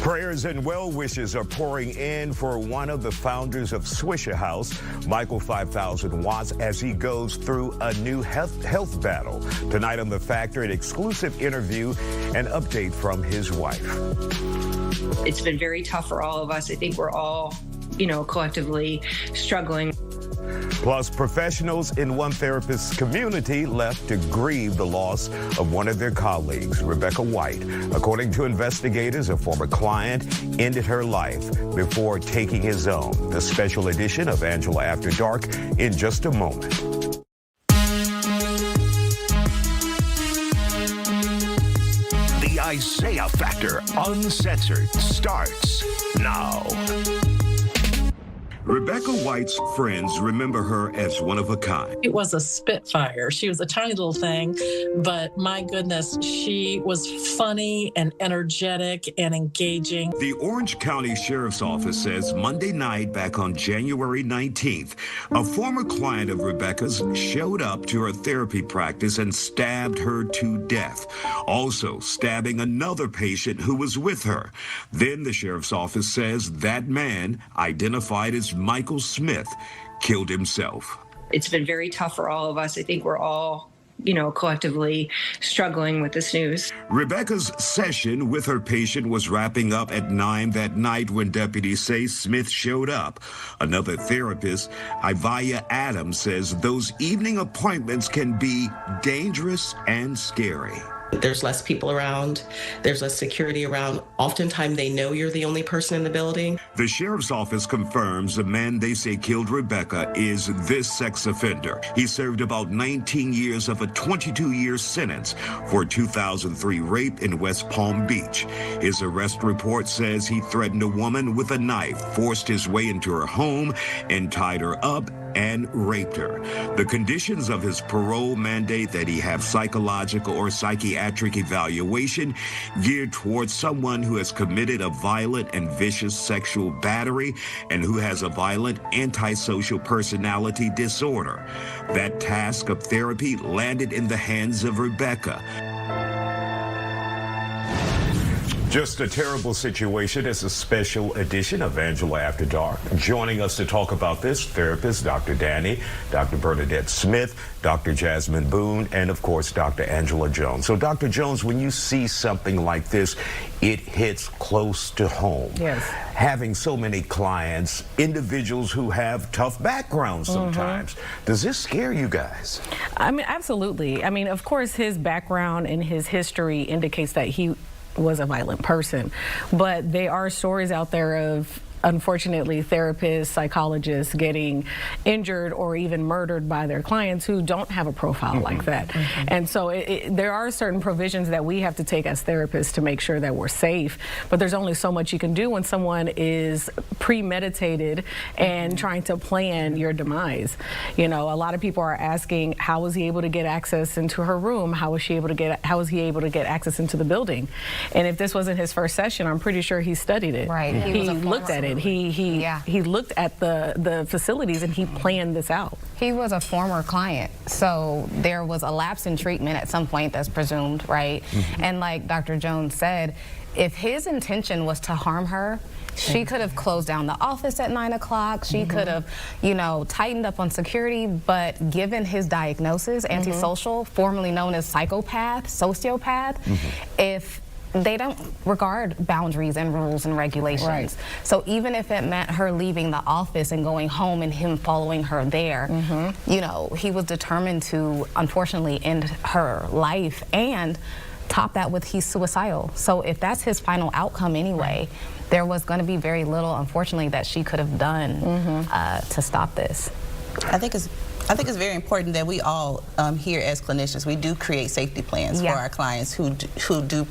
Prayers and well wishes are pouring in for one of the founders of Swisher House, Michael 5000 Watts, as he goes through a new health battle. Tonight on The Factor, an exclusive interview and update from his wife. It's been very tough for all of us. I think we're all, collectively struggling. Plus, professionals in one therapist's community left to grieve the loss of one of their colleagues, Rebecca White. According to investigators, a former client ended her life before taking his own. The special edition of Angela After Dark in just a moment. The Isiah Factor Uncensored starts now. Rebecca White's friends remember her as one of a kind. It was a spitfire. She was a tiny little thing, but my goodness, she was funny and energetic and engaging. The Orange County Sheriff's Office says Monday night, back on January 19th, a former client of Rebecca's showed up to her therapy practice and stabbed her to death, also stabbing another patient who was with her. Then the Sheriff's Office says that man, identified as Michael Smith, killed himself. It's been very tough for all of us. I think we're all, collectively struggling with this news. Rebecca's session with her patient was wrapping up at 9 that night when deputies say Smith showed up. Another therapist, Isiah Adams, says those evening appointments can be dangerous and scary. There's less people around, there's less security around. Oftentimes they know you're the only person in the building. The sheriff's office confirms the man they say killed Rebecca is this sex offender. He served about 19 years of a 22-year sentence for a 2003 rape in West Palm Beach. His arrest report says he threatened a woman with a knife, forced his way into her home, and tied her up and raped her. The conditions of his parole mandate that he have psychological or psychiatric evaluation geared towards someone who has committed a violent and vicious sexual battery and who has a violent antisocial personality disorder. That task of therapy landed in the hands of Rebecca. Just a terrible situation. It's a special edition of Angela After Dark. Joining us to talk about this, therapist Dr. Danny, Dr. Bernadette Smith, Dr. Jasmine Boone, and of course, Dr. Angela Jones. So Dr. Jones, when you see something like this, it hits close to home. Yes. Having so many clients, individuals who have tough backgrounds sometimes. Does this scare you guys? I mean, absolutely. I mean, of course, his background and his history indicates that he was a violent person, but there are stories out there of, unfortunately, therapists, psychologists getting injured or even murdered by their clients who don't have a profile like that. And so there are certain provisions that we have to take as therapists to make sure that we're safe, but there's only so much you can do when someone is premeditated and trying to plan your demise. A lot of people are asking, how was he able to get access into her room? How was he able to get access into the building? And if this wasn't his first session, I'm pretty sure he studied it. Right. He looked at it. He looked at the facilities and he planned this out. He was a former client, so there was a lapse in treatment at some point that's presumed, right? And like Dr. Jones said, if his intention was to harm her, she could have closed down the office at 9 o'clock. She could have, tightened up on security, but given his diagnosis, antisocial, formerly known as psychopath, sociopath, if they don't regard boundaries and rules and regulations. Right. So even if it meant her leaving the office and going home and him following her there, he was determined to, unfortunately, end her life and top that with he's suicidal. So if that's his final outcome anyway, there was going to be very little, unfortunately, that she could have done to stop this. I think it's very important that we all here as clinicians, we do create safety plans for our clients who do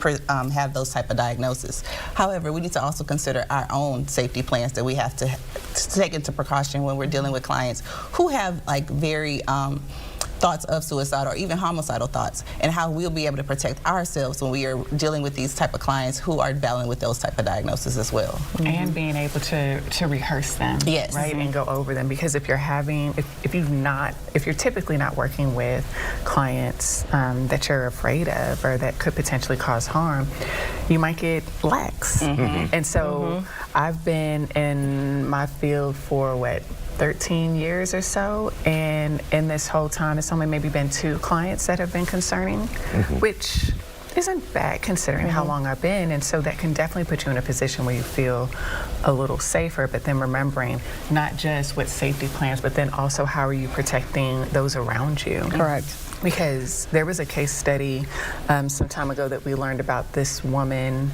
have those type of diagnoses. However, we need to also consider our own safety plans that we have to take into precaution when we're dealing with clients who have like very thoughts of suicide or even homicidal thoughts, and how we'll be able to protect ourselves when we are dealing with these type of clients who are battling with those type of diagnoses as well. And being able to rehearse them, yes, right, and go over them, because if you're having, if you're typically not working with clients that you're afraid of or that could potentially cause harm, you might get lax. And so I've been in my field for 13 years or so, and in this whole time it's only maybe been 2 clients that have been concerning, which isn't bad considering how long I've been. And so that can definitely put you in a position where you feel a little safer, but then remembering not just with safety plans, but then also how are you protecting those around you. Correct. Because there was a case study some time ago that we learned about this woman,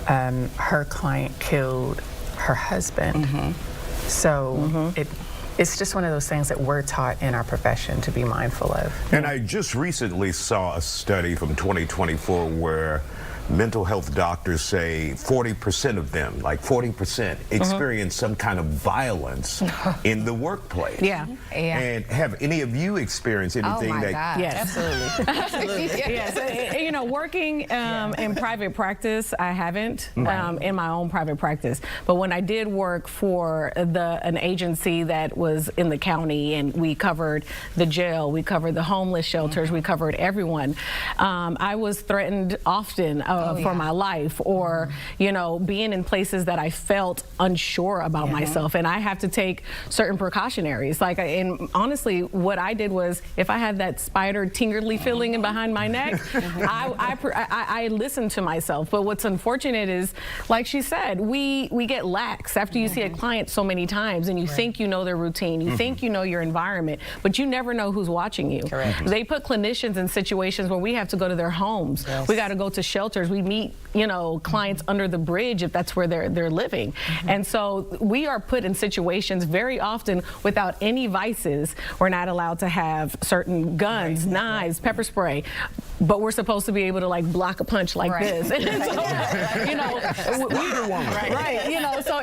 her client killed her husband. So it's just one of those things that we're taught in our profession to be mindful of. And I just recently saw a study from 2024 where mental health doctors say 40% of them, like 40%, experience some kind of violence in the workplace. Yeah. And have any of you experienced anything God. Yes. Absolutely. Yes. And, you know, working in private practice, I haven't in my own private practice. But when I did work for an agency that was in the county, and we covered the jail, we covered the homeless shelters, we covered everyone, I was threatened often for my life, or, you know, being in places that I felt unsure about myself. And I have to take certain precautionaries. Like, and honestly, what I did was, if I had that spider tingly feeling in behind my neck, I listened to myself. But what's unfortunate is, like she said, we get lax after you see a client so many times, and you think you know their routine, you think you know your environment, but you never know who's watching you. Correct. They put clinicians in situations where we have to go to their homes. We got to go to shelters. We meet, you know, clients under the bridge if that's where they're living. And so we are put in situations very often without any vices. We're not allowed to have certain guns, knives, pepper spray, but we're supposed to be able to, like, block a punch like this. And so, you know, you know, so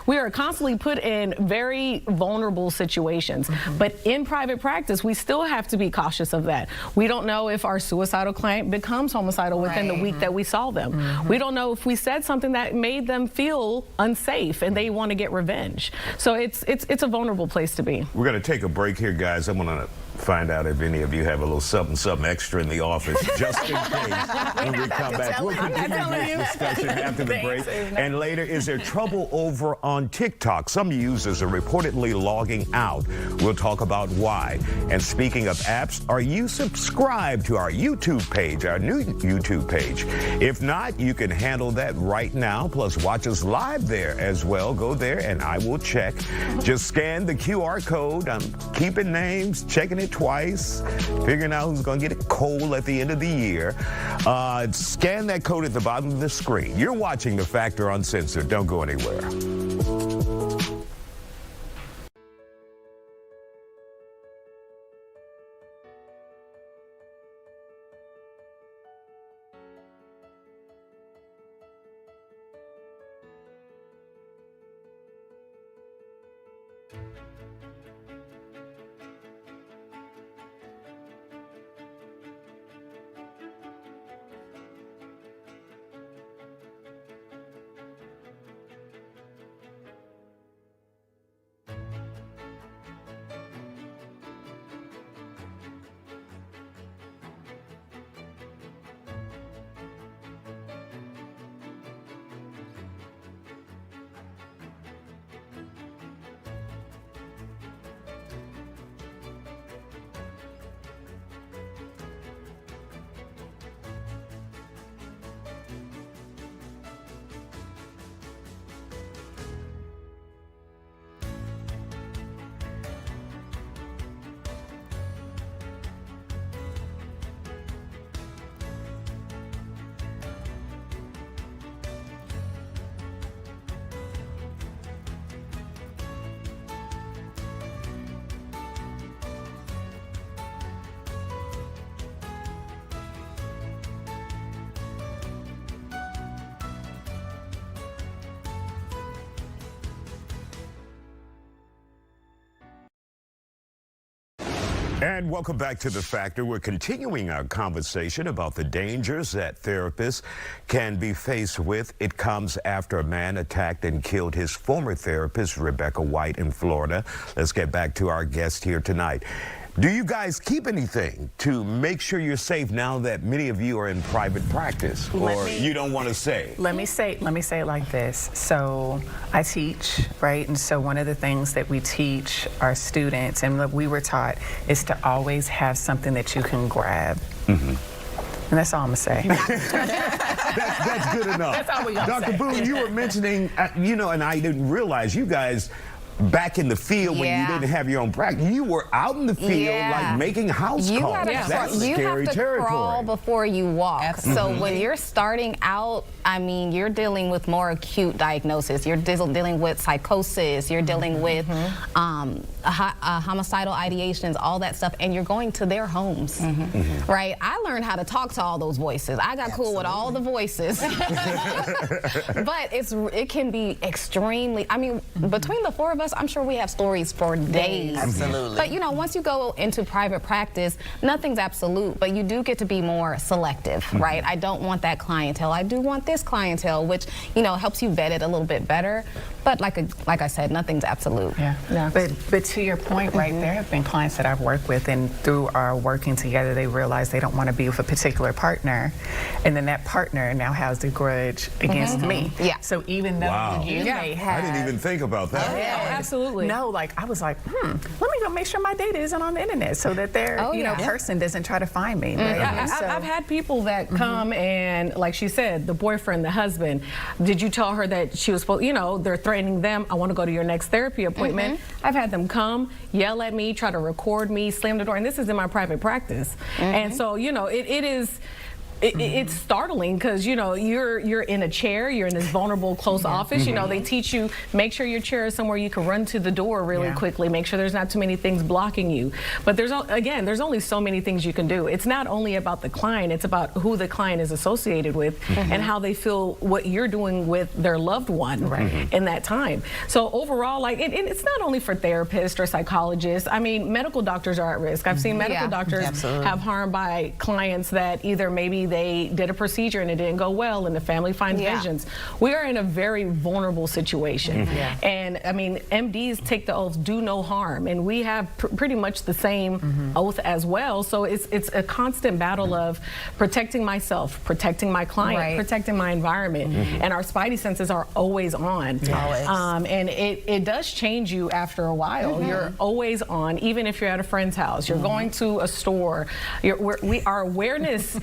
we are constantly put in very vulnerable situations. But in private practice, we still have to be cautious of that. We don't know if our suicidal client becomes homicidal within the week that we saw them. We don't know if we said something that made them feel unsafe and they want to get revenge. So it's a vulnerable place to be. We're going to take a break here, guys. I'm going to find out if any of you have a little something extra in the office, just in case. When we come back, we'll continue this discussion after the break. And later, is there trouble over on TikTok? Some users are reportedly logging out. We'll talk about why. And speaking of apps, are you subscribed to our YouTube page, our new YouTube page? If not, you can handle that right now. Plus, watch us live there as well. Go there and I will check. Just scan the QR code. I'm keeping names, checking it twice, figuring out who's going to get a cold at the end of the year. Scan that code at the bottom of the screen. You're watching The Factor Uncensored. Don't go anywhere. And welcome back to The Factor. We're continuing our conversation about the dangers that therapists can be faced with. It comes after a man attacked and killed his former therapist, Rebecca White, in Florida. Let's get back to our guest here tonight. Do you guys keep anything to make sure you're safe now that many of you are in private practice, or you don't want to say? Let me say it like this. So I teach, right? And so one of the things that we teach our students, and what we were taught, is to always have something that you can grab. And that's all I'm gonna say. That's good enough. That's all we gonna Dr. say. Boone, you were mentioning, and I didn't realize you guys back in the field when you didn't have your own practice. You were out in the field, like making house calls. That's you scary have to territory. crawl before you walk. Absolutely. So when you're starting out, I mean, you're dealing with more acute diagnosis. You're dealing with psychosis. You're dealing with homicidal ideations, all that stuff, and you're going to their homes, right? I learned how to talk to all those voices. I got cool with all the voices, but it can be extremely. I mean, between the four of us, I'm sure we have stories for days. Absolutely. But once you go into private practice, nothing's absolute, but you do get to be more selective, right? I don't want that clientele. I do want this clientele, which helps you vet it a little bit better. But like I said, nothing's absolute. Yeah. But to your point, right, there have been clients that I've worked with, and through our working together, they realize they don't want to be with a particular partner, and then that partner now has a grudge against me. Yeah. So even though you may have, I didn't even think about that. Absolutely. No, I was like, let me go make sure my data isn't on the internet so that their person doesn't try to find me. Right? I've had people that come and, like she said, the boyfriend, the husband, did you tell her that she was supposed, they're threatening them, I want to go to your next therapy appointment. I've had them come, yell at me, try to record me, slam the door, and this is in my private practice. And so, it is... It's startling because you're in a chair, you're in this vulnerable close office. They teach you, make sure your chair is somewhere you can run to the door really quickly, make sure there's not too many things blocking you. But there's only so many things you can do. It's not only about the client, it's about who the client is associated with and how they feel what you're doing with their loved one in that time. So overall, it's not only for therapists or psychologists. I mean, medical doctors are at risk. I've seen medical doctors have harmed by clients that either maybe they did a procedure and it didn't go well and the family finds visions. We are in a very vulnerable situation. And I mean, MDs take the oath, do no harm, and we have pretty much the same oath as well. So it's a constant battle of protecting myself, protecting my client, protecting my environment, and our spidey senses are always on. And it does change you after a while. You're always on, even if you're at a friend's house, you're going to a store. Our awareness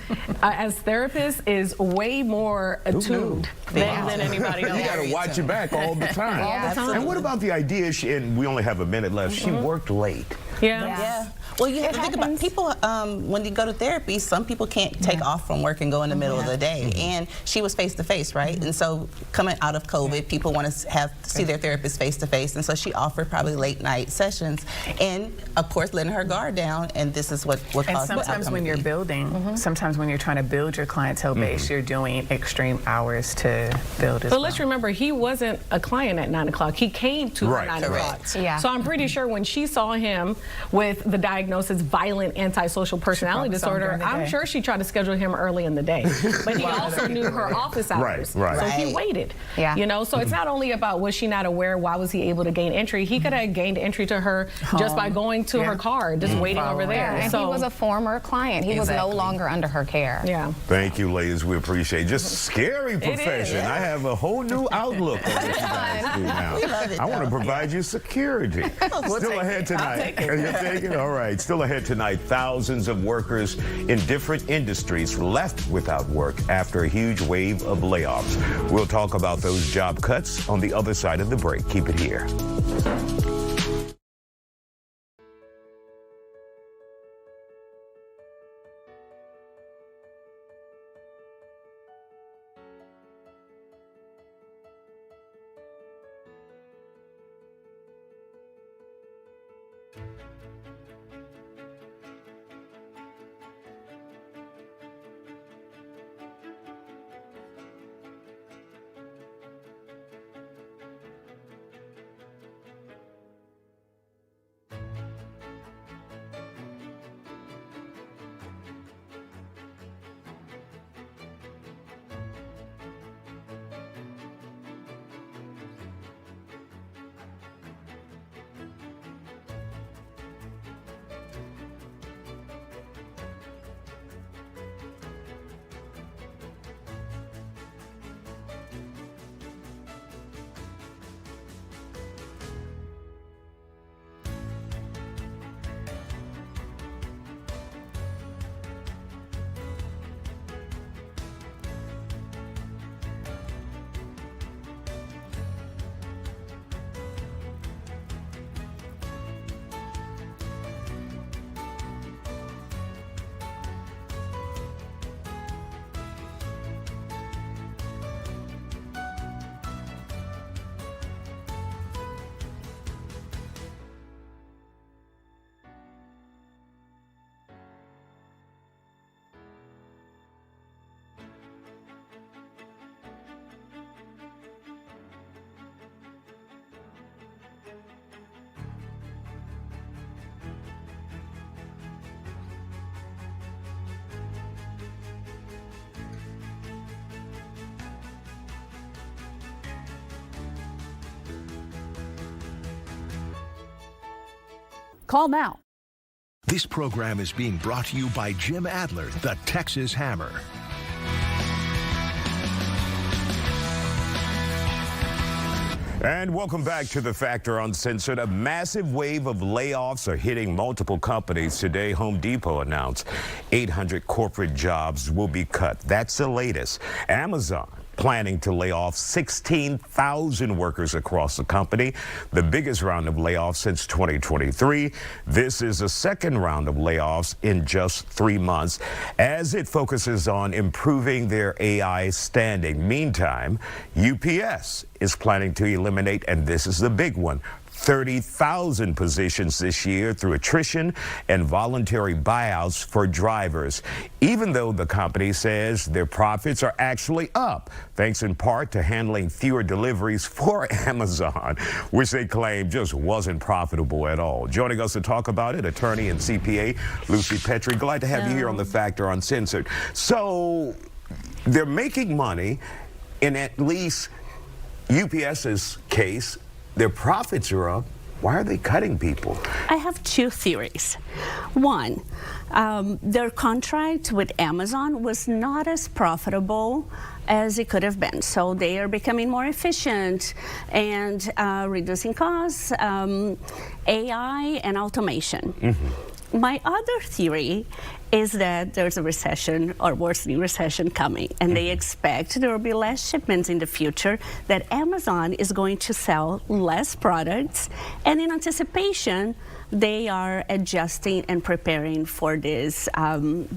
as therapists is way more attuned than anybody else. You got to watch your back all the time. All the time. And what about the idea, and we only have a minute left, she worked late. Well, you have to think about people, when you go to therapy, some people can't take off from work and go in the middle of the day. And she was face-to-face, right? And so coming out of COVID, people want to see their therapist face-to-face. And so she offered probably late-night sessions. And, of course, letting her guard down. And this is what caused the outcome. And sometimes when you're building, sometimes when you're trying to build your clientele base, you're doing extreme hours to build as well. But let's remember, he wasn't a client at 9 o'clock. He came to her 9 o'clock. So I'm pretty sure when she saw him with the diagnosis violent antisocial personality disorder, I'm sure she tried to schedule him early in the day. But he also knew her office hours. So he waited. So it's not only about was she not aware, why was he able to gain entry? He could have gained entry to her just by going to her car, just waiting over there. And he was a former client. He was no longer under her care. Thank you, ladies. We appreciate it. Just scary profession. I have a whole new outlook on what you guys do now. I want to provide you security. Still ahead tonight. You'll take it? All right. Still ahead tonight. Thousands of workers in different industries left without work after a huge wave of layoffs. We'll talk about those job cuts on the other side of the break. Keep it here. Call now. This program is being brought to you by Jim Adler, the Texas Hammer. And welcome back to the Factor Uncensored. A massive wave of layoffs are hitting multiple companies today. Home Depot announced 800 corporate jobs will be cut. That's the latest. Amazon planning to lay off 16,000 workers across the company, the biggest round of layoffs since 2023. This is the second round of layoffs in just 3 months as it focuses on improving their AI standing. Meantime, UPS is planning to eliminate, and this is the big one, 30,000 positions this year through attrition and voluntary buyouts for drivers, even though the company says their profits are actually up, thanks in part to handling fewer deliveries for Amazon, which they claim just wasn't profitable at all. Joining us to talk about it, attorney and CPA Lucy Petrie. Glad to have you here on the Factor Uncensored. So they're making money in at least UPS's case. Their profits are up. Why are they cutting people? I have two theories. One, their contract with Amazon was not as profitable as it could have been. So they are becoming more efficient and reducing costs, AI and automation. Mm-hmm. My other theory is that there's a recession or worsening recession coming, and they expect there will be less shipments in the future, that Amazon is going to sell less products, and in anticipation, they are adjusting and preparing for this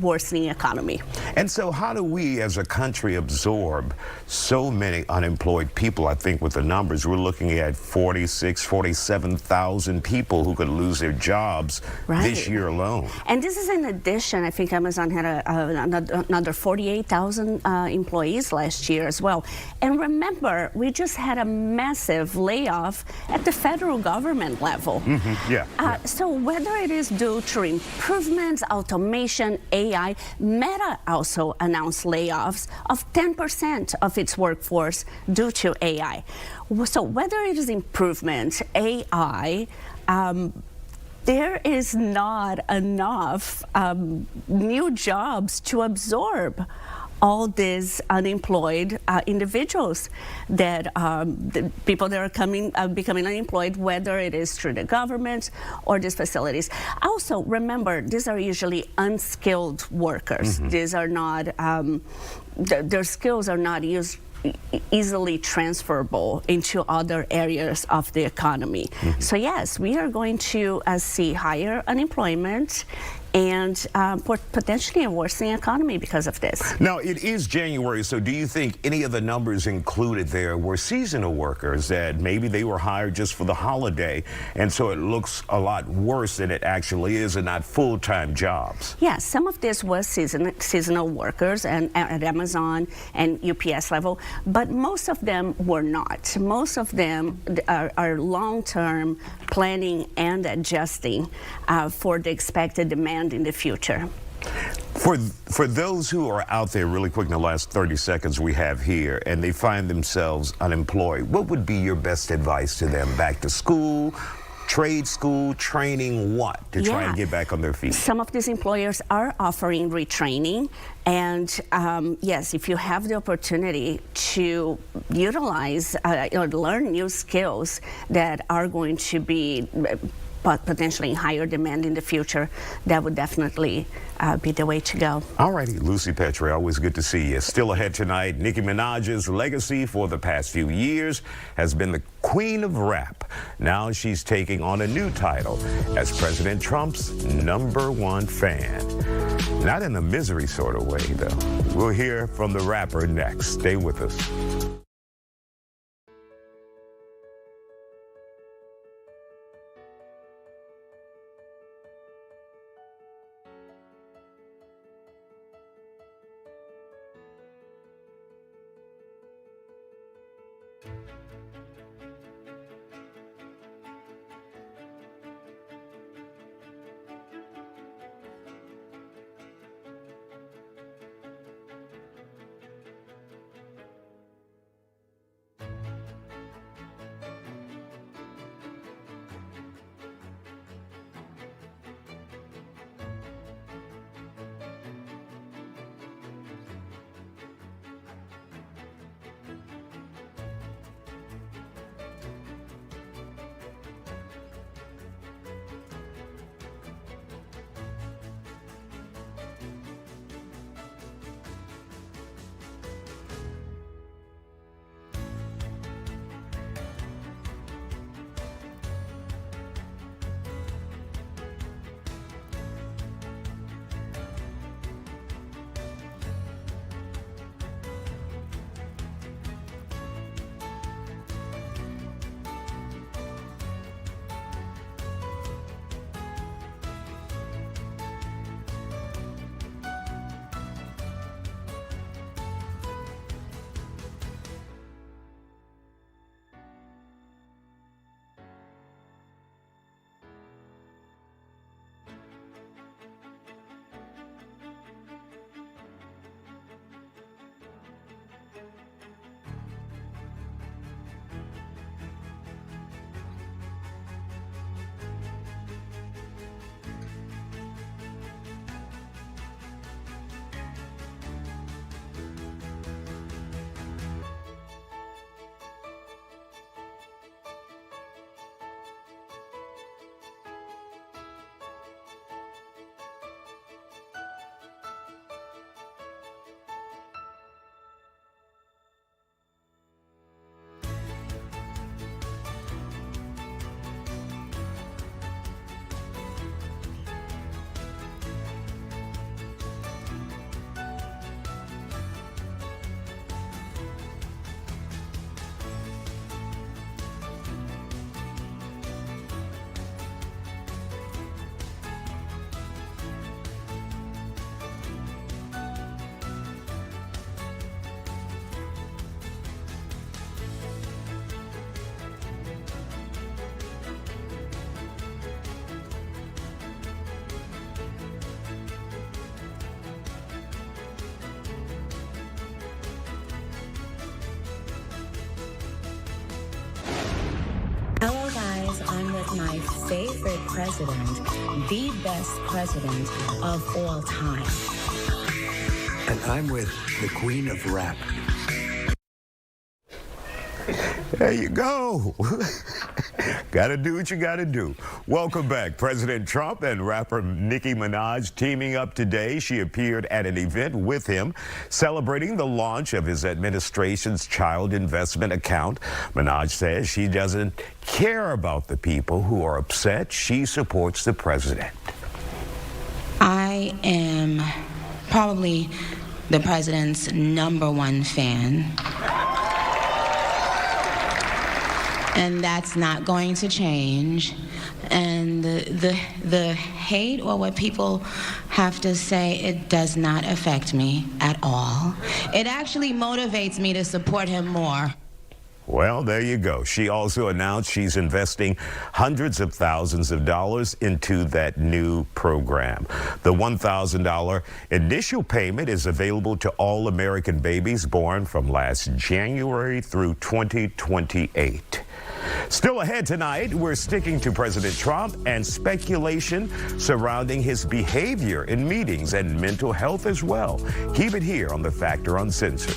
worsening economy. And so how do we as a country absorb so many unemployed people? I think with the numbers, we're looking at 46, 47,000 people who could lose their jobs this year alone. And this is in addition, I think Amazon had another 48,000 employees last year as well. And remember, we just had a massive layoff at the federal government level. Mm-hmm. So whether it is due to improvements, automation, AI, Meta also announced layoffs of 10% of its workforce due to AI. So whether it is improvements, AI, there is not enough new jobs to absorb all these unemployed individuals, that the people that are becoming unemployed, whether it is through the government or these facilities. Also, remember, these are usually unskilled workers. Mm-hmm. These are not, their skills are not easily transferable into other areas of the economy. Mm-hmm. So yes, we are going to see higher unemployment and potentially a worsening economy because of this. Now, it is January, so do you think any of the numbers included there were seasonal workers, that maybe they were hired just for the holiday, and so it looks a lot worse than it actually is, and not full-time jobs? Yes, some of this was seasonal workers and at Amazon and UPS level, but most of them were not. Most of them are long-term planning and adjusting for the expected demand in the future. For those who are out there, really quick in the last 30 seconds we have here, and they find themselves unemployed, what would be your best advice to them? Back to school, trade school, training, what, to try and get back on their feet? Some of these employers are offering retraining, and yes, if you have the opportunity to utilize or learn new skills that are going to be potentially in higher demand in the future, that would definitely be the way to go. All righty, Lucy Petrie, always good to see you. Still ahead tonight, Nicki Minaj's legacy for the past few years has been the Queen of Rap. Now she's taking on a new title as President Trump's #1 fan. Not in a misery sort of way, though. We'll hear from the rapper next. Stay with us. my favorite president, the best president of all time. And I'm with the queen of rap. There you go. Gotta do what you gotta do. Welcome back. President Trump and rapper Nicki Minaj teaming up today. She appeared at an event with him celebrating the launch of his administration's child investment account. Minaj says she doesn't care about the people who are upset. She supports the president. I am probably the president's #1 fan. And that's not going to change. And the hate or what people have to say, it does not affect me at all. It actually motivates me to support him more. Well, there you go. She also announced she's investing hundreds of thousands of dollars into that new program. The $1,000 initial payment is available to all American babies born from last January through 2028. Still ahead tonight, we're sticking to President Trump and speculation surrounding his behavior in meetings and mental health as well. Keep it here on The Factor Uncensored.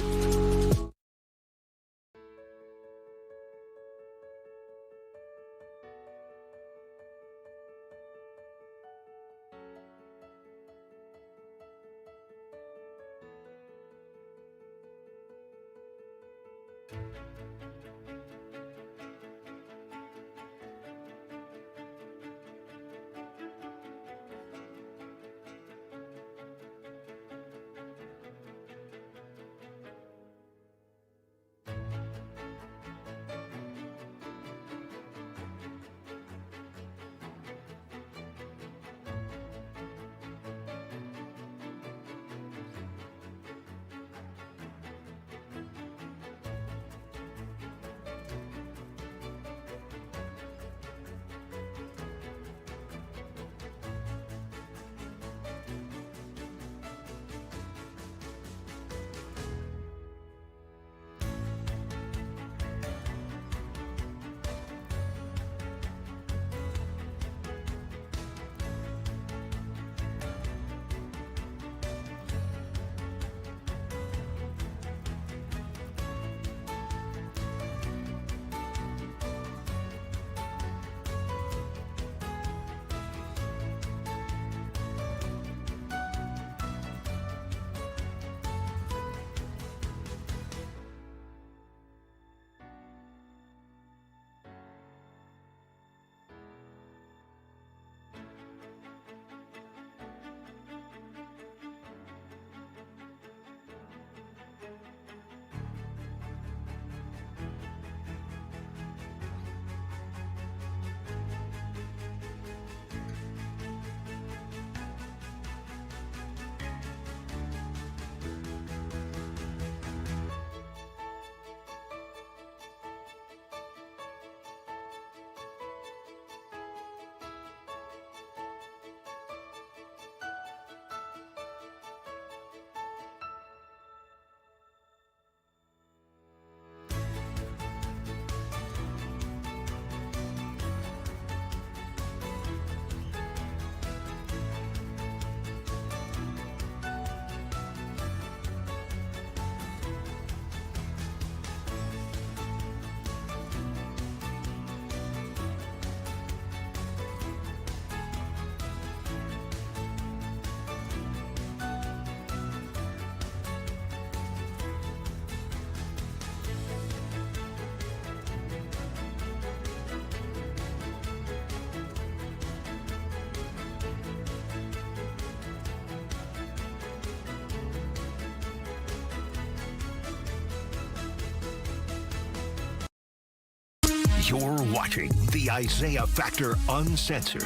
You're watching the Isiah Factor Uncensored.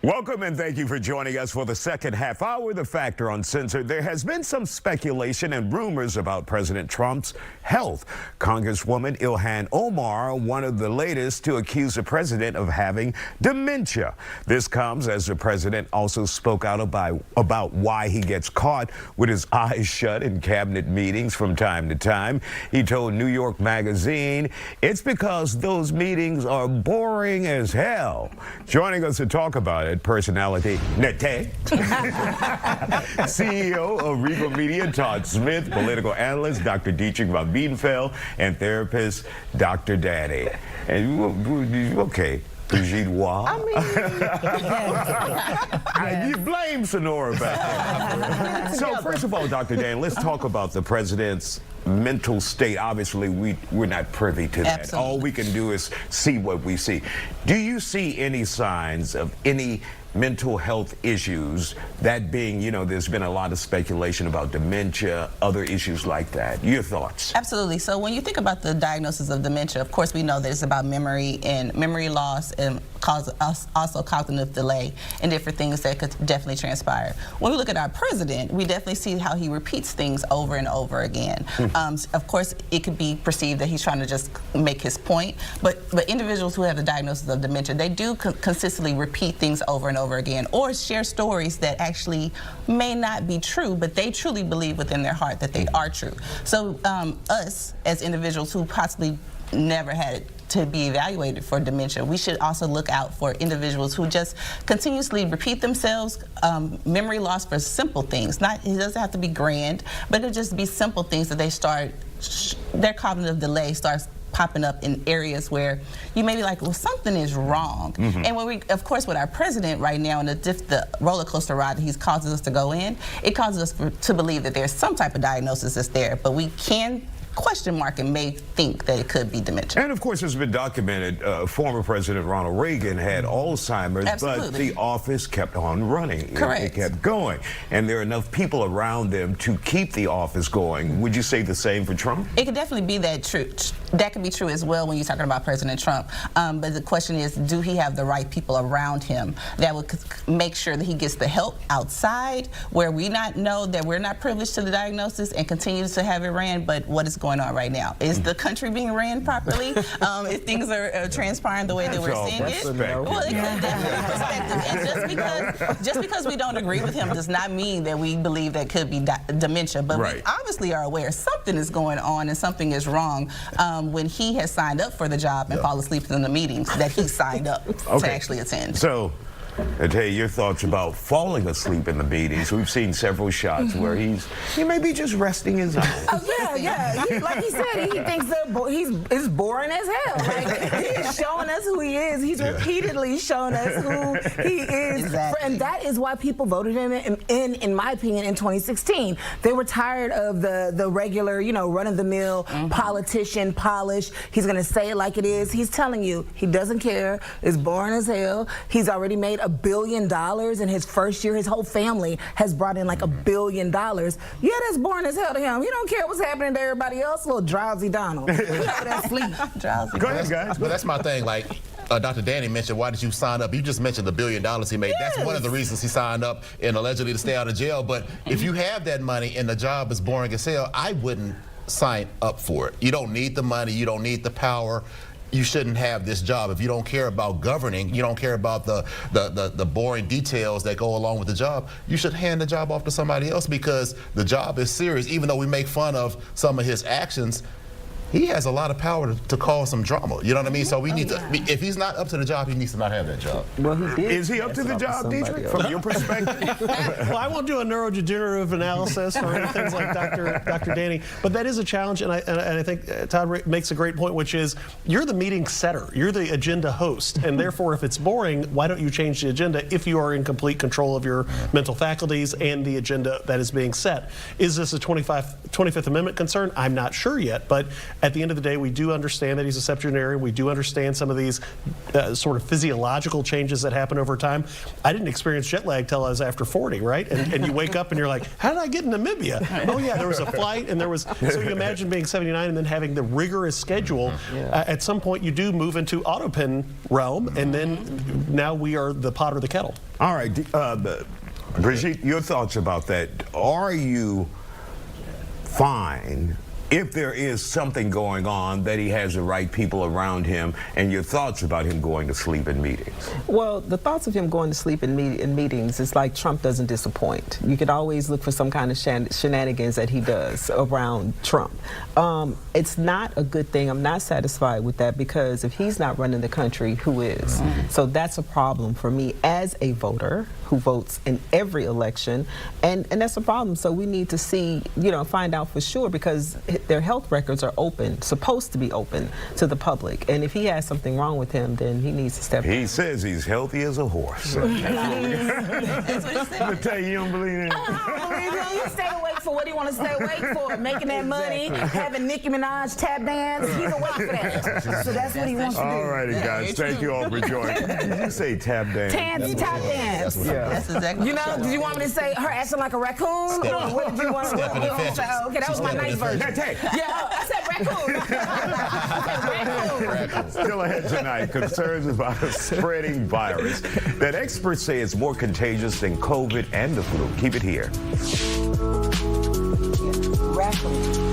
Welcome and thank you for joining us for the second half hour of The Factor Uncensored. There has been some speculation and rumors about President Trump's health. Congresswoman Ilhan Omar, one of the latest to accuse the president of having dementia. This comes as the president also spoke out about why he gets caught with his eyes shut in cabinet meetings from time to time. He told New York Magazine, it's because those meetings are boring as hell. Joining us to talk about it, personality Nete, CEO of Regal Media, Todd Smith, political analyst Dr. Dietrich von Biedenfeld, and therapist Dr. Danny. And okay. Brigitte Waugh. You blame Sonora back there. So first of all, Dr. Dan, let's talk about the president's mental state. Obviously, we're not privy to that. Absolutely. All we can do is see what we see. Do you see any signs of any mental health issues, that being, you know, there's been a lot of speculation about dementia, other issues like that? Your thoughts? Absolutely. So when you think about the diagnosis of dementia, of course we know that it's about memory and memory loss and also cognitive delay and different things that could definitely transpire. When we look at our president, we definitely see how he repeats things over and over again. Of course, it could be perceived that he's trying to just make his point, but individuals who have the diagnosis of dementia, they do consistently repeat things over and over again, or share stories that actually may not be true, but they truly believe within their heart that they are true. So us as individuals who possibly never had it to be evaluated for dementia, we should also look out for individuals who just continuously repeat themselves, memory loss for simple things. It doesn't have to be grand, but it'll just be simple things that they start, their cognitive delay starts popping up in areas where you may be like, well, something is wrong. And when we, of course, with our president right now and the roller coaster ride that he's causing us to go in, it causes us to believe that there's some type of diagnosis that's there, but we can question mark and may think that it could be dementia. And of course, it's been documented, former President Ronald Reagan had Alzheimer's, but the office kept on running. Correct. It kept going. And there are enough people around them to keep the office going. Would you say the same for Trump? It could definitely be that true. That could be true as well when you're talking about President Trump. But the question is, do he have the right people around him that would make sure that he gets the help outside where we not know that we're not privileged to the diagnosis and continue to have it ran, but what is going on right now? Is the country being ran properly? If things are transpiring the way that we're seeing it? Well, it could definitely be perspective. And just because we don't agree with him does not mean that we believe that could be dementia. But we obviously are aware something is going on and something is wrong when he has signed up for the job and fall asleep in the meetings that he signed up to actually attend. So, Tay, your thoughts about falling asleep in the meetings. We've seen several shots where he may be just resting his eyes. Oh, yeah. Like he said, he thinks that it's boring as hell. Like, he's showing us who he is. He's repeatedly showing us who he is. Exactly. And that is why people voted him in my opinion, in 2016. They were tired of the regular, you know, run-of-the-mill politician polish. He's going to say it like it is. He's telling you he doesn't care. It's boring as hell. He's already made $1 billion in his first year. His whole family has brought in like $1 billion. Yeah, that's boring as hell to him. He don't care what's happening to everybody else. Little drowsy Donald. Sleep. Drowsy. Go ahead, guys. But that's my thing. Like Dr. Danny mentioned, why did you sign up? You just mentioned the $1 billion he made. Yes. That's one of the reasons he signed up and allegedly to stay out of jail. But if you have that money and the job is boring as hell, I wouldn't sign up for it. You don't need the money. You don't need the power. You shouldn't have this job. If you don't care about governing, you don't care about the boring details that go along with the job, you should hand the job off to somebody else because the job is serious. Even though we make fun of some of his actions, he has a lot of power to cause some drama. You know what I mean? So we need to, if he's not up to the job, he needs to not have that job. Well, he did. Is he up to the job, Dietrich, from your perspective? Well, I won't do a neurodegenerative analysis or anything like Dr. Danny, but that is a challenge, and I think Todd makes a great point, which is you're the meeting setter, you're the agenda host, and therefore if it's boring, why don't you change the agenda if you are in complete control of your mental faculties and the agenda that is being set? Is this a 25th Amendment concern? I'm not sure yet, but At the end of the day, we do understand that he's a septuagenarian. We do understand some of these sort of physiological changes that happen over time. I didn't experience jet lag till I was after 40, right? And you wake up and you're like, how did I get in Namibia? Oh yeah, there was a flight and there was, so you imagine being 79 and then having the rigorous schedule. At some point you do move into autopin realm, and then now we are the pot or the kettle. All right, Brigitte, your thoughts about that. Are you fine if there is something going on, that he has the right people around him, and your thoughts about him going to sleep in meetings? Well, the thoughts of him going to sleep in meetings is like Trump doesn't disappoint. You could always look for some kind of shenanigans that he does around Trump. It's not a good thing. I'm not satisfied with that, because if he's not running the country, who is? So that's a problem for me as a voter who votes in every election, and that's a problem. So we need to see, find out for sure, because their health records are open, supposed to be open to the public. And if he has something wrong with him, then he needs to step in. He says he's healthy as a horse. I'm gonna tell you, you don't believe him. You stay awake for what he want to stay awake for, making that money, having Nicki Minaj tap dance. He's awake for that. So that's what he wants to do. All righty, guys. Thank you all for joining. Did you say tap dance? Tap dance. That's exactly. Did you want me to say her acting like a raccoon? Or what did you want to say? Okay, that was my nice version. Yeah, I said raccoon. Still ahead tonight, concerns about a spreading virus that experts say is more contagious than COVID and the flu. Keep it here. Raccoon.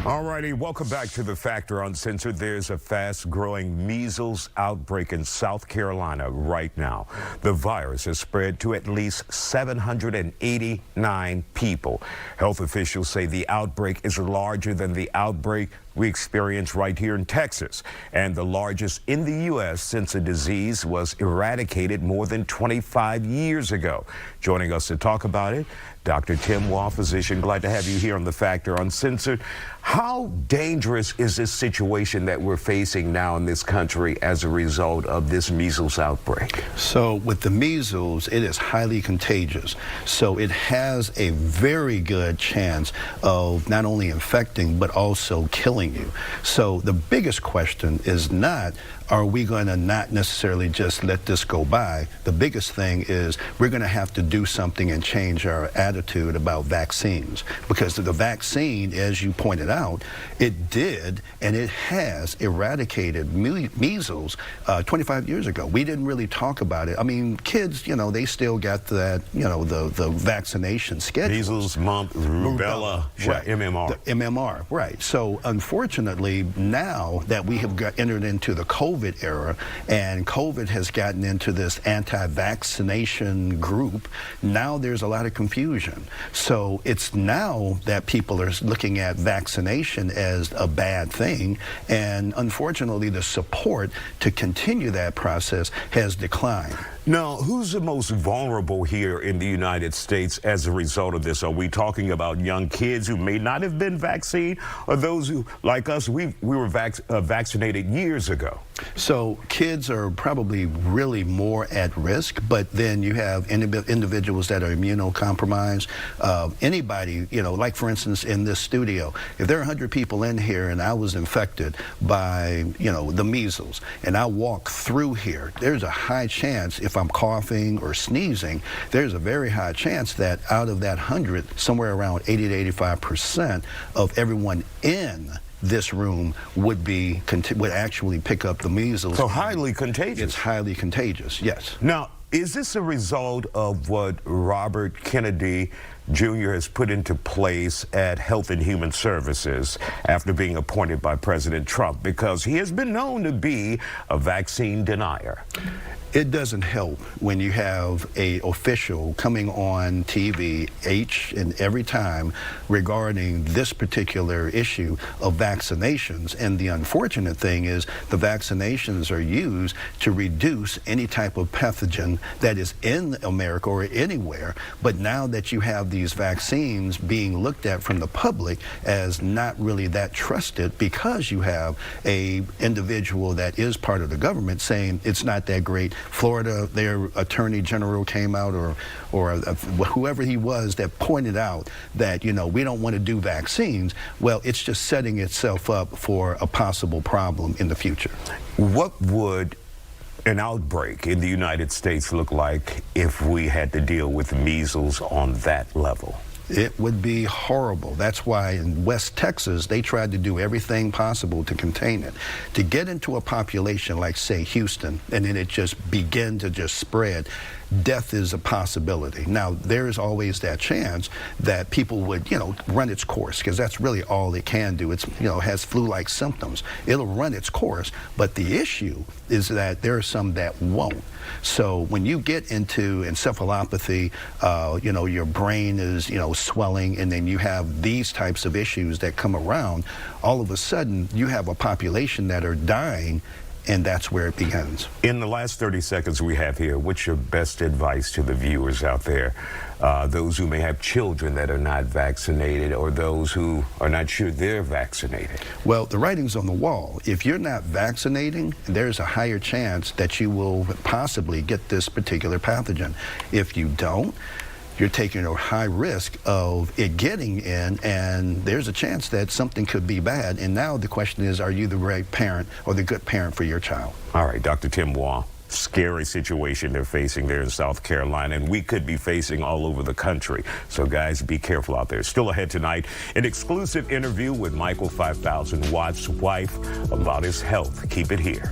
All righty, welcome back to the Factor Uncensored. There's a fast-growing measles outbreak in South Carolina right now. The virus has spread to at least 789 people. Health officials say the outbreak is larger than the outbreak we experienced right here in Texas, and the largest in the U.S. since the disease was eradicated more than 25 years ago. Joining us to talk about it, Dr. Tim Waugh, physician. Glad to have you here on the Factor Uncensored. How dangerous is this situation that we're facing now in this country as a result of this measles outbreak? So with the measles, it is highly contagious. So it has a very good chance of not only infecting, but also killing you. So the biggest question is not, are we going to not necessarily just let this go by? The biggest thing is we're going to have to do something and change our attitude about vaccines, because the vaccine, as you pointed out, it did and it has eradicated measles 25 years ago. We didn't really talk about it. I mean, kids, you know, they still got that, you know, the vaccination schedule. Measles, mumps, rubella, right. MMR. The MMR, right. So unfortunately, now that we have entered into the COVID era and COVID has gotten into this anti-vaccination group, now there's a lot of confusion. So it's now that people are looking at vaccination as a bad thing, and unfortunately the support to continue that process has declined. Now, who's the most vulnerable here in the United States as a result of this? Are we talking about young kids who may not have been vaccinated, or those who, like us, we were vaccinated years ago? So kids are probably really more at risk, but then you have individuals that are immunocompromised. Anybody, you know, like for instance in this studio, if there are 100 people in here and I was infected by, you know, the measles, and I walk through here, there's a high chance, if I'm coughing or sneezing, there's a very high chance that out of that 100, somewhere around 80 to 85% of everyone in this room would actually pick up the measles. So highly contagious. It's highly contagious, yes. Now, is this a result of what Robert Kennedy Jr. has put into place at Health and Human Services after being appointed by President Trump? Because he has been known to be a vaccine denier. It doesn't help when you have an official coming on TV each and every time regarding this particular issue of vaccinations. And the unfortunate thing is the vaccinations are used to reduce any type of pathogen that is in America or anywhere. But now that you have these vaccines being looked at from the public as not really that trusted, because you have a individual that is part of the government saying it's not that great. Florida, their attorney general came out, or whoever he was, that pointed out that, you know, we don't want to do vaccines. Well, it's just setting itself up for a possible problem in the future. What would an outbreak in the United States look like if we had to deal with measles on that level? It would be horrible. That's why in West Texas, they tried to do everything possible to contain it. To get into a population like, say, Houston, and then it just begin to just spread, death is a possibility. Now, there is always that chance that people would, you know, run its course, because that's really all it can do. It's, you know, has flu-like symptoms. It'll run its course, but the issue is that there are some that won't. So when you get into encephalopathy, you know, your brain is, you know, swelling, and then you have these types of issues that come around, all of a sudden you have a population that are dying, and that's where it begins. In the last 30 seconds we have here, what's your best advice to the viewers out there, those who may have children that are not vaccinated, or those who are not sure they're vaccinated? Well, the writing's on the wall. If you're not vaccinating, there's a higher chance that you will possibly get this particular pathogen. If you don't, you're taking a high risk of it getting in, and there's a chance that something could be bad. And now the question is, are you the right parent or the good parent for your child? All right, Dr. Tim Waugh. Scary situation they're facing there in South Carolina, and we could be facing all over the country. So guys, be careful out there. Still ahead tonight, an exclusive interview with Michael 5000 Watt's wife about his health. Keep it here.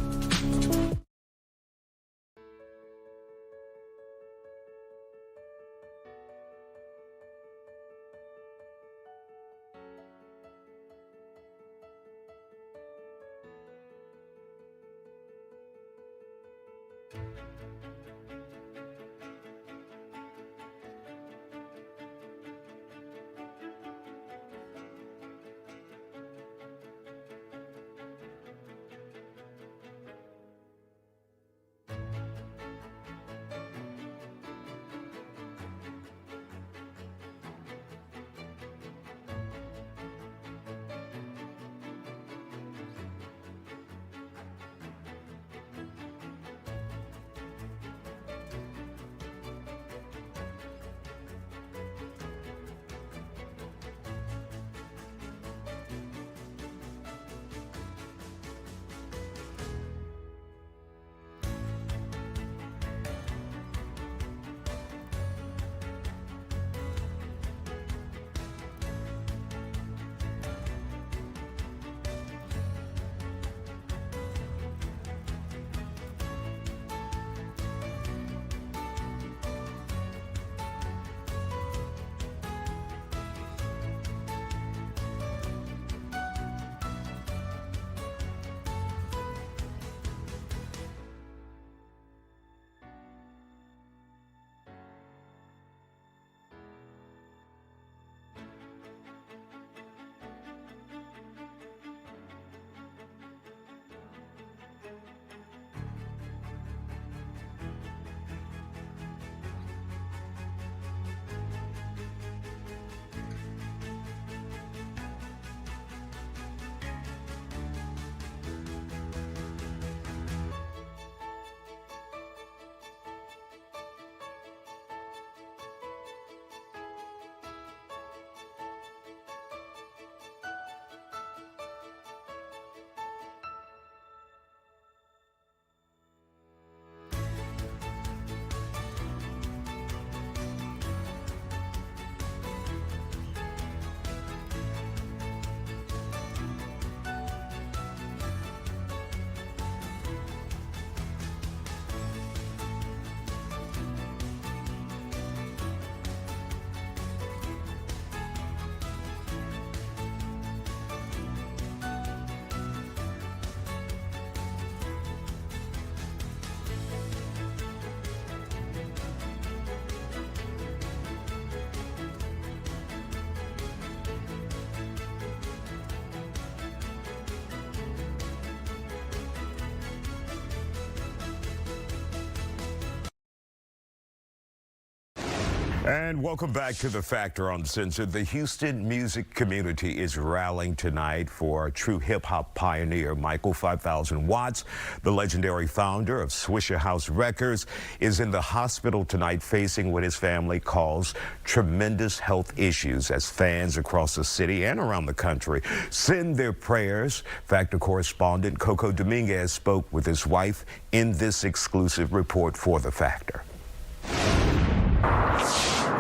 And welcome back to The Factor Uncensored. The Houston music community is rallying tonight for true hip-hop pioneer Michael 5000 Watts. The legendary founder of Swisher House Records is in the hospital tonight facing what his family calls tremendous health issues as fans across the city and around the country send their prayers. Factor correspondent Coco Dominguez spoke with his wife in this exclusive report for The Factor.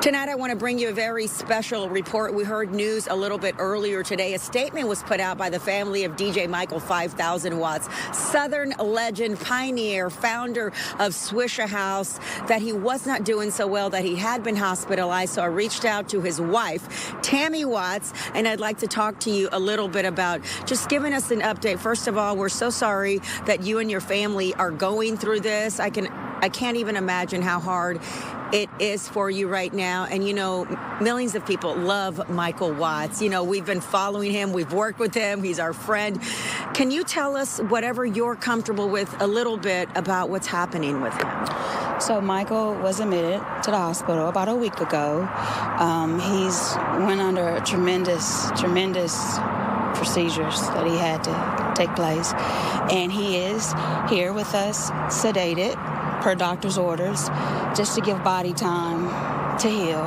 Tonight, I want to bring you a very special report. We heard news a little bit earlier today. A statement was put out by the family of DJ Michael 5000 Watts, Southern legend, pioneer, founder of Swisher House, that he was not doing so well, that he had been hospitalized. So I reached out to his wife, Tammy Watts, and I'd like to talk to you a little bit about just giving us an update. First of all, we're so sorry that you and your family are going through this. I can't even imagine how hard it is for you right now. And, you know, millions of people love Michael Watts. You know, we've been following him. We've worked with him. He's our friend. Can you tell us whatever you're comfortable with a little bit about what's happening with him? So Michael was admitted to the hospital about a week ago. He's went under tremendous procedures that he had to take place. And he is here with us, sedated, per doctor's orders, just to give body time to heal.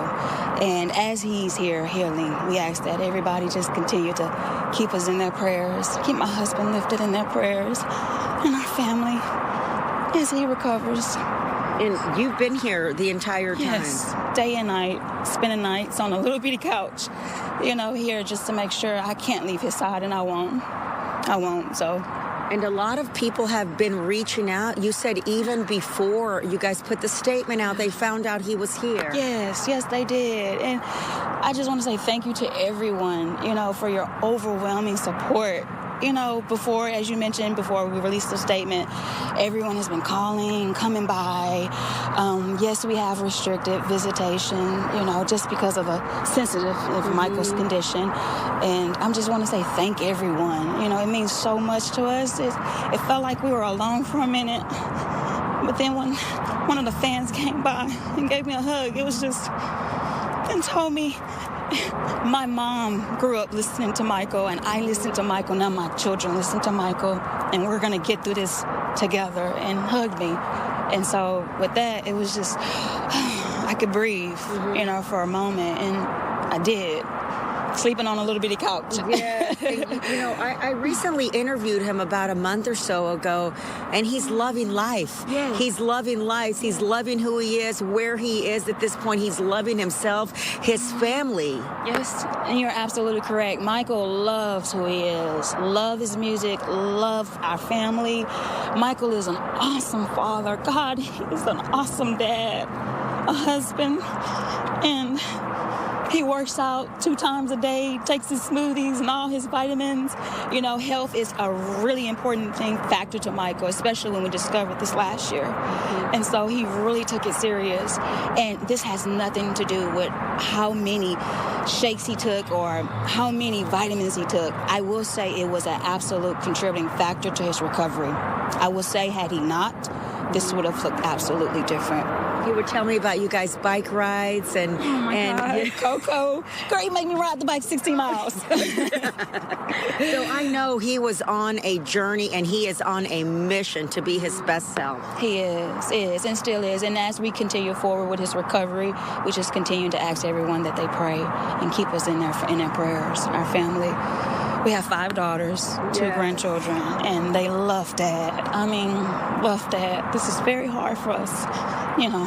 And as he's here healing, we ask that everybody just continue to keep us in their prayers, keep my husband lifted in their prayers, and our family as he recovers. And you've been here the entire time? Yes, day and night, spending nights on a little bitty couch, you know, here just to make sure. I can't leave his side, and I won't, so. And a lot of people have been reaching out. You said even before you guys put the statement out, they found out he was here. Yes, they did. And I just want to say thank you to everyone, you know, for your overwhelming support. You know, before, as you mentioned, before we released the statement, everyone has been calling, coming by. Yes, we have restricted visitation, you know, just because of a sensitive of Michael's condition. And I just want to say thank everyone. You know, it means so much to us. It felt like we were alone for a minute. But then when one of the fans came by and gave me a hug, it was just, and told me, my mom grew up listening to Michael, and I listened to Michael. Now my children listen to Michael, and we're going to get through this together, and hugged me. And so with that, it was just, I could breathe, you know, for a moment, and I did. Sleeping on a little bitty couch. Yeah, you know, I recently interviewed him about a month or so ago, and he's loving life. Yes. He's loving life. He's loving who he is, where he is at this point. He's loving himself, his family. Yes, and you're absolutely correct. Michael loves who he is, love his music, love our family. Michael is an awesome father. God, he is an awesome dad, a husband, and he works out 2 times a day, takes his smoothies and all his vitamins. You know, health is a really important factor to Michael, especially when we discovered this last year. And so he really took it serious. And this has nothing to do with how many shakes he took or how many vitamins he took. I will say it was an absolute contributing factor to his recovery. I will say, had he not, this would have looked absolutely different. You would tell me about you guys' bike rides and God. Coco. Girl, he made me ride the bike 16 miles. So I know he was on a journey, and he is on a mission to be his best self. He is, and still is. And as we continue forward with his recovery, we just continue to ask everyone that they pray and keep us in their prayers, our family. We have 5 daughters, 2 grandchildren, and they love Dad. I mean, love Dad. This is very hard for us, you know.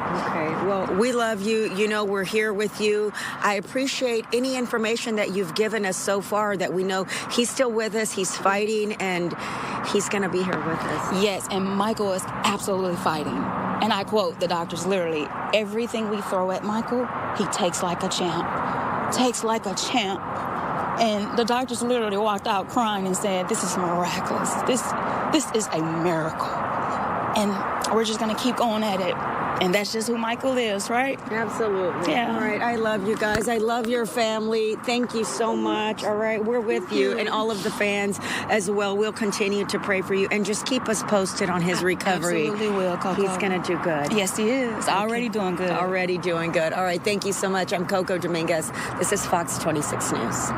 Okay, well, we love you. You know, we're here with you. I appreciate any information that you've given us so far, that we know he's still with us, he's fighting, and he's going to be here with us. Yes, and Michael is absolutely fighting. And I quote the doctors literally, everything we throw at Michael, he takes like a champ. Takes like a champ. And the doctors literally walked out crying and said, this is miraculous. This is a miracle. And we're just going to keep going at it And that's just who Michael is, right? Absolutely. Yeah. All right. I love you guys. I love your family. Thank you so much. All right. We're with you and all of the fans as well. We'll continue to pray for you and just keep us posted on his recovery. Absolutely will, Coco. He's going to do good. Yes, he is. Already doing good. Already doing good. All right. Thank you so much. I'm Coco Dominguez. This is Fox 26 News.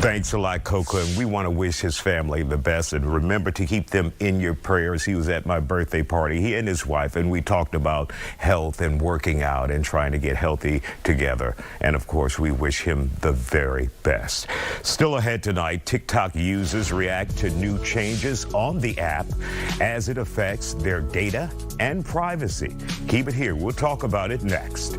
Thanks a lot, Coco, and we want to wish his family the best, and remember to keep them in your prayers. He was at my birthday party, he and his wife, and we talked about health and working out and trying to get healthy together. And of course, we wish him the very best. Still ahead tonight, TikTok users react to new changes on the app as it affects their data and privacy. Keep it here. We'll talk about it next.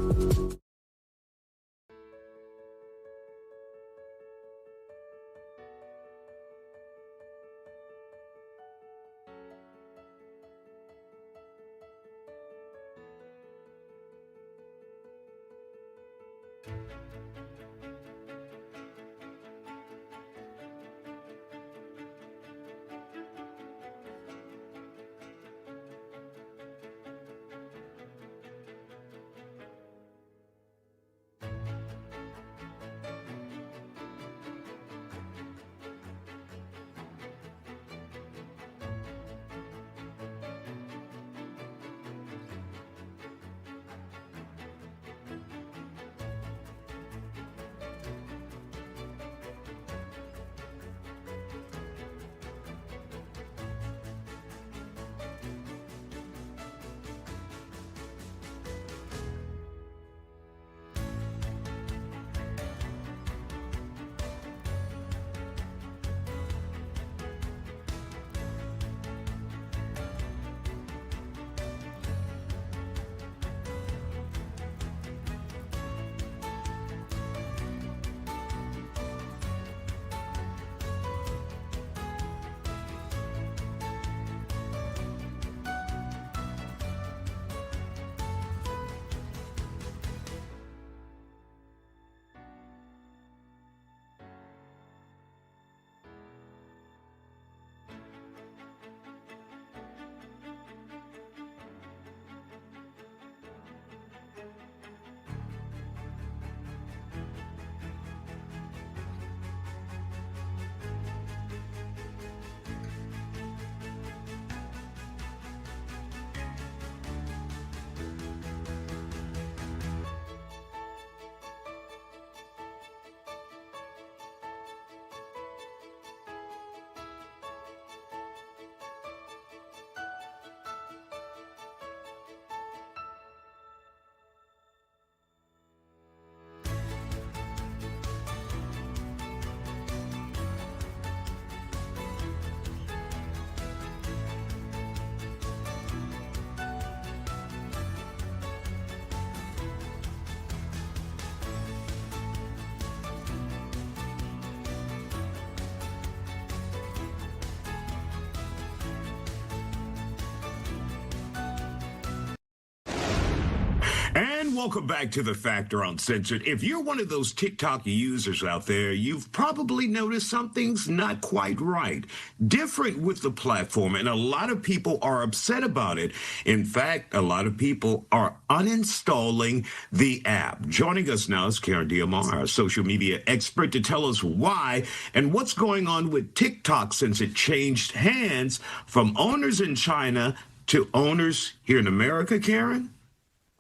And welcome back to the Factor Uncensored. If you're one of those TikTok users out there, you've probably noticed something's not quite right, different with the platform, and a lot of people are upset about it. In fact, a lot of people are uninstalling the app. Joining us now is Karen Diamar, a social media expert, to tell us why and what's going on with TikTok since it changed hands from owners in China to owners here in America, Karen?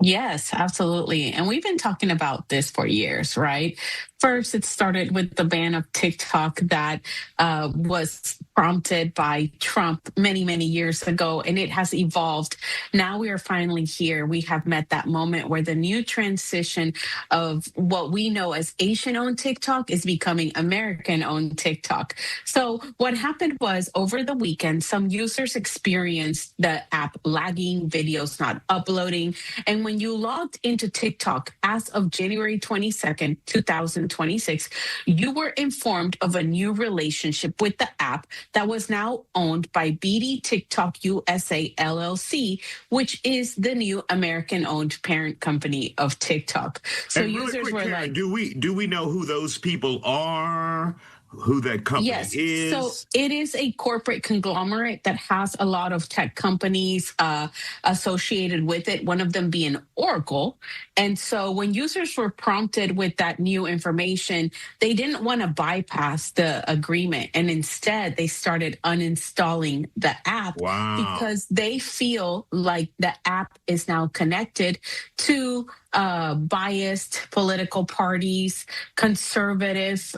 Yes, absolutely. And we've been talking about this for years, right? First, it started with the ban of TikTok that was prompted by Trump many, many years ago, and it has evolved. Now we are finally here. We have met that moment where the new transition of what we know as Asian-owned TikTok is becoming American-owned TikTok. So what happened was over the weekend, some users experienced the app lagging, videos not uploading. And when you logged into TikTok as of January 22nd, 2026, you were informed of a new relationship with the app that was now owned by BD TikTok USA LLC, which is the new American-owned parent company of TikTok. So And really users quick, were Karen, like, do we know who those people are? who that company is? So it is a corporate conglomerate that has a lot of tech companies associated with it, one of them being Oracle. And so when users were prompted with that new information, they didn't want to bypass the agreement. And instead, they started uninstalling the app because they feel like the app is now connected to biased political parties, conservative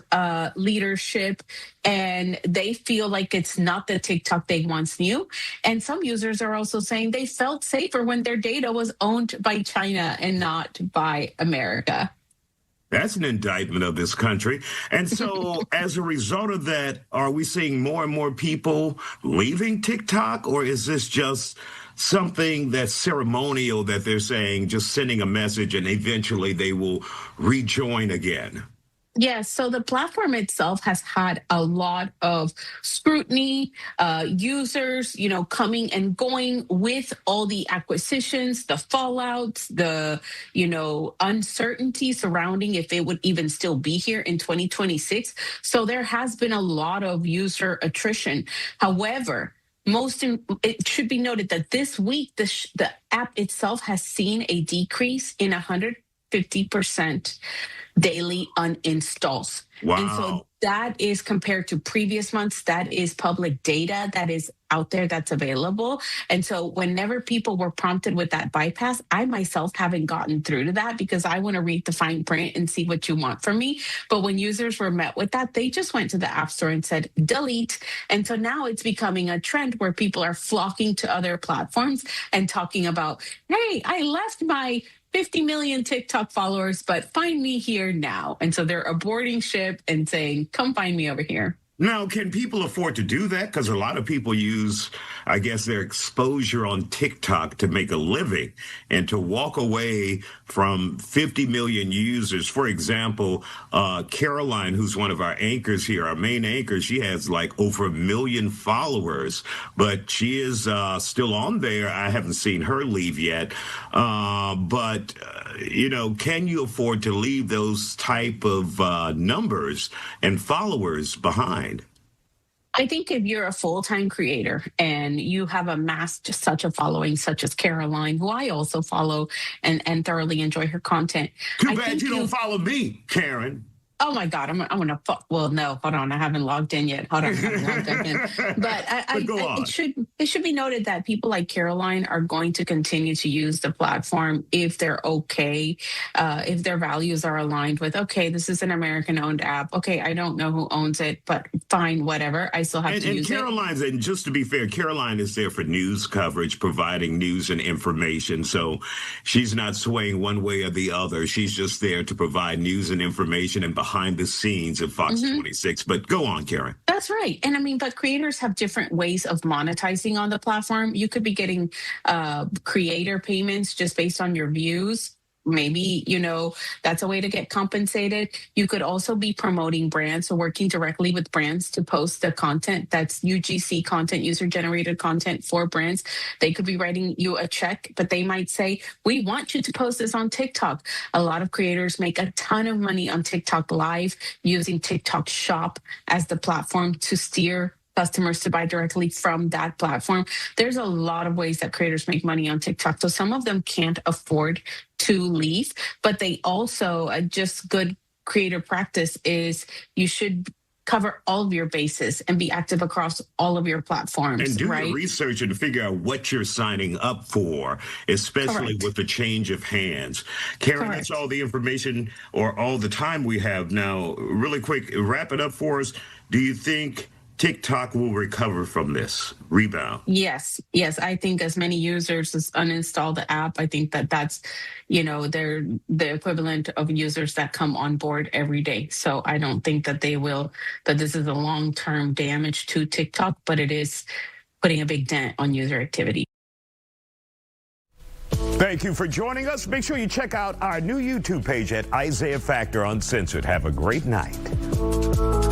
leadership, and they feel like it's not the TikTok they once knew. And some users are also saying they felt safer when their data was owned by China and not by America. That's an indictment of this country. And so as a result of that, are we seeing more and more people leaving TikTok, or is this just something that's ceremonial that they're saying, just sending a message and eventually they will rejoin again? Yeah, so the platform itself has had a lot of scrutiny, users, coming and going with all the acquisitions, the fallouts, the, uncertainty surrounding if it would even still be here in 2026. So there has been a lot of user attrition. However, it should be noted that this week, the app itself has seen a decrease in 150% daily uninstalls. Wow. And so that is compared to previous months. That is public data that is out there that's available. And so whenever people were prompted with that bypass, I myself haven't gotten through to that because I want to read the fine print and see what you want from me. But when users were met with that, they just went to the App Store and said, delete. And so now it's becoming a trend where people are flocking to other platforms and talking about, hey, I left my 50 million TikTok followers, but find me here now. And so they're aborting ship and saying, come find me over here. Now, can people afford to do that? Because a lot of people use, I guess, their exposure on TikTok to make a living and to walk away from 50 million users. For example, Caroline, who's one of our anchors here, our main anchor, she has like over 1 million followers, but she is still on there. I haven't seen her leave yet. But can you afford to leave those type of numbers and followers behind? I think if you're a full-time creator and you have amassed such a following, such as Caroline, who I also follow and thoroughly enjoy her content. Too bad you don't follow me, Karen. Oh my God, I'm gonna. Well, no, hold on, I haven't logged in yet. Hold on, I haven't logged in. But it should be noted that people like Caroline are going to continue to use the platform if they're okay, if their values are aligned with. Okay, this is an American-owned app. Okay, I don't know who owns it, but fine, whatever. I still have to use Caroline's, and just to be fair, Caroline is there for news coverage, providing news and information. So she's not swaying one way or the other. She's just there to provide news and information and behind the scenes of Fox 26. But go on, Karen. That's right. And but creators have different ways of monetizing on the platform. You could be getting creator payments just based on your views. Maybe, that's a way to get compensated. You could also be promoting brands, so working directly with brands to post the content that's UGC content, user-generated content for brands. They could be writing you a check, but they might say, we want you to post this on TikTok. A lot of creators make a ton of money on TikTok Live using TikTok Shop as the platform to steer customers to buy directly from that platform. There's a lot of ways that creators make money on TikTok. So some of them can't afford to leave, but they also, just good creator practice is you should cover all of your bases and be active across all of your platforms. And do right? your research and figure out what you're signing up for, especially with the change of hands. Karen, that's all the information or all the time we have now. Really quick, wrap it up for us. Do you think TikTok will recover from this rebound? Yes. I think as many users as uninstall the app, I think that's, they're the equivalent of users that come on board every day. So I don't think that that this is a long-term damage to TikTok, but it is putting a big dent on user activity. Thank you for joining us. Make sure you check out our new YouTube page at Isiah Factor Uncensored. Have a great night.